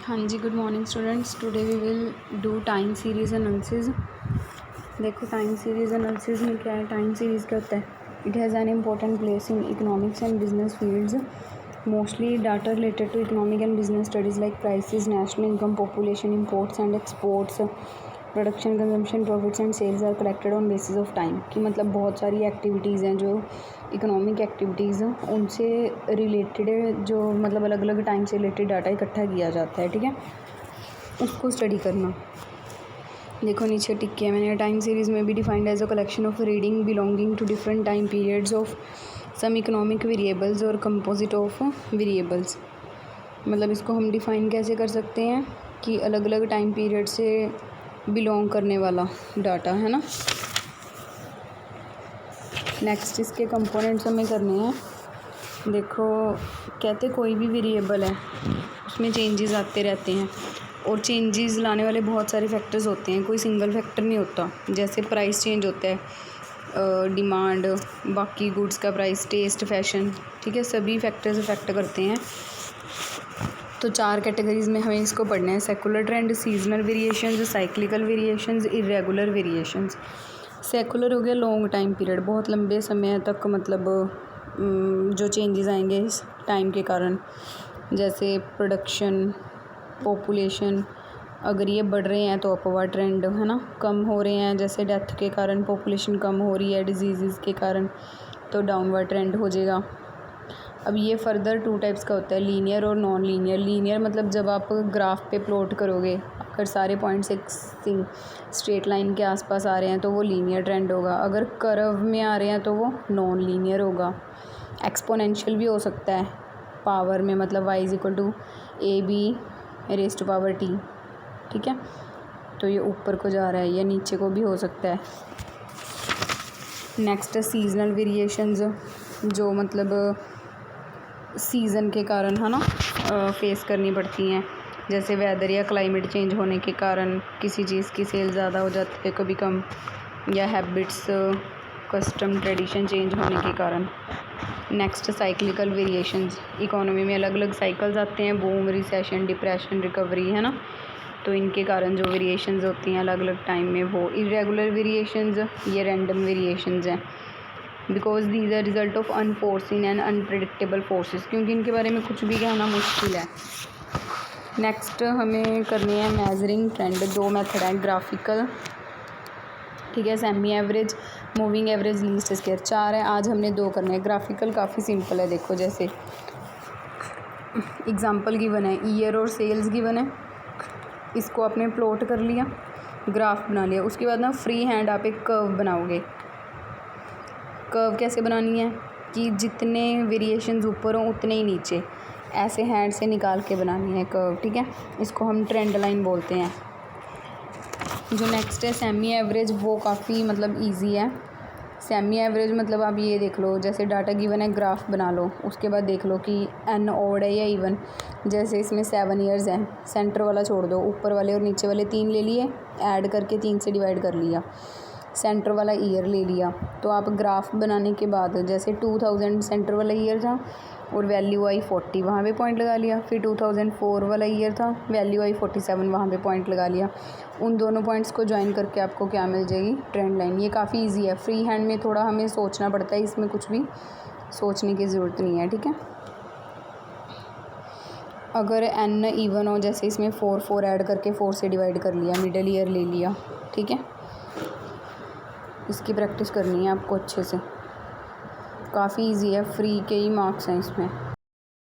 हाँ जी, good morning students. Today we will do time series analysis. देखो time series analysis में क्या है, टाइम सीरीज़ क्या होता है। It has an important place in economics and business fields, mostly data related to economic and business studies like prices, national income, population, imports and exports, production, consumption, profits and sales are collected on basis of time. कि मतलब बहुत सारी activities हैं जो economic activities हैं, उनसे related जो मतलब अलग अलग टाइम से रिलेटेड डाटा इकट्ठा किया जाता है, ठीक है, उसको स्टडी करना। देखो नीचे टिक किया मैंने, टाइम सीरीज़ में भी defined as a collection of reading belonging to different time periods of some economic variables और कंपोजिट ऑफ वेरिएबल्स। मतलब इसको हम डिफ़ाइन कैसे कर सकते हैं कि अलग अलग टाइम पीरियड से बिलोंग करने वाला डाटा है ना। नेक्स्ट इसके कंपोनेंट्स हमें करने हैं। देखो कहते कोई भी वेरिएबल है उसमें चेंजेस आते रहते हैं, और चेंजेस लाने वाले बहुत सारे फैक्टर्स होते हैं, कोई सिंगल फैक्टर नहीं होता। जैसे प्राइस चेंज होता है, डिमांड, बाकी गुड्स का प्राइस, टेस्ट, फैशन, ठीक है, सभी फैक्टर्स इफेक्ट करते हैं। तो 4 कैटेगरीज में हमें इसको पढ़ना है। Secular trend, seasonal variations, cyclical variations, irregular variations. Secular हो गया लॉन्ग टाइम पीरियड, बहुत लंबे समय तक मतलब जो चेंजेस आएंगे इस टाइम के कारण, जैसे प्रोडक्शन, पॉपुलेशन, अगर ये बढ़ रहे हैं तो अपवर्ड ट्रेंड है ना, कम हो रहे हैं जैसे डेथ के कारण, पॉपुलेशन कम हो रही है डिजीज़ के कारण, तो डाउनवर्ड ट्रेंड हो जाएगा। अब ये फर्दर 2 टाइप्स का होता है, लीनियर और नॉन लीनियर। लीनियर मतलब जब आप ग्राफ पे प्लॉट करोगे, अगर सारे पॉइंट्स एक स्ट्रेट लाइन के आसपास आ रहे हैं तो वो लीनियर ट्रेंड होगा, अगर कर्व में आ रहे हैं तो वो नॉन लीनियर होगा। एक्सपोनेंशियल भी हो सकता है पावर में, मतलब y = AB⁻T, ठीक है, तो ये ऊपर को जा रहा है या नीचे को भी हो सकता है। नेक्स्ट सीजनल वेरिएशंस, जो मतलब सीज़न के कारण है ना फेस करनी पड़ती हैं, जैसे वेदर या क्लाइमेट चेंज होने के कारण किसी चीज़ की सेल ज़्यादा हो जाती है, कभी कम, या हैबिट्स, कस्टम, ट्रेडिशन चेंज होने के कारण। नेक्स्ट साइक्लिकल वेरिएशंस, इकोनॉमी में अलग अलग साइकिल्स आते हैं, बूम, रिसेशन, डिप्रेशन, रिकवरी, है ना, तो इनके कारण जो वेरिएशंस होती हैं अलग अलग टाइम में वो। इरेगुलर वेरिएशंस, ये रैंडम वेरिएशंस हैं, because these are result of unforeseen and unpredictable forces, क्योंकि इनके बारे में कुछ भी कहना मुश्किल है। नेक्स्ट हमें करनी है मेजरिंग ट्रेंड। 2 मेथड है, ग्राफिकल, ठीक है, semi average, moving average, least square. 4 है, आज हमने 2 करने हैं। ग्राफिकल काफ़ी सिंपल है, देखो जैसे एग्जांपल गिवन है, ईयर और सेल्स गिवन है, इसको आपने प्लॉट कर लिया, ग्राफ बना लिया, उसके बाद ना फ्री हैंड आप एक कर्व बनाओगे। कर्व कैसे बनानी है कि जितने वेरिएशंस ऊपर हों उतने ही नीचे, ऐसे हैंड से निकाल के बनानी है कर्व, ठीक है, इसको हम ट्रेंड लाइन बोलते हैं। जो नेक्स्ट है सेमी एवरेज, वो काफ़ी मतलब इजी है। सेमी एवरेज मतलब आप ये देख लो, जैसे डाटा गिवन है, ग्राफ बना लो, उसके बाद देख लो कि एन ऑड है या इवन। जैसे इसमें 7 ईयर्स हैं, सेंटर वाला छोड़ दो, ऊपर वाले और नीचे वाले 3 ले लिए, ऐड करके 3 से डिवाइड कर लिया, सेंटर वाला ईयर ले लिया। तो आप ग्राफ बनाने के बाद जैसे 2000 सेंटर वाला ईयर था और वैल्यू आई 40, वहाँ पे पॉइंट लगा लिया। फिर 2004 वाला ईयर था, वैल्यू आई 47, वहाँ पे पॉइंट लगा लिया। उन दोनों पॉइंट्स को ज्वाइन करके आपको क्या मिल जाएगी, ट्रेंड लाइन। ये काफ़ी इजी है, फ्री हैंड में थोड़ा हमें सोचना पड़ता है, इसमें कुछ भी सोचने की ज़रूरत नहीं है, ठीक है। अगर एन इवन हो, जैसे इसमें 4 ऐड करके 4 से डिवाइड कर लिया, मिडल ईयर ले लिया, ठीक है, इसकी प्रैक्टिस करनी है आपको अच्छे से, काफ़ी इजी है, फ्री के ही मार्क्स हैं इसमें।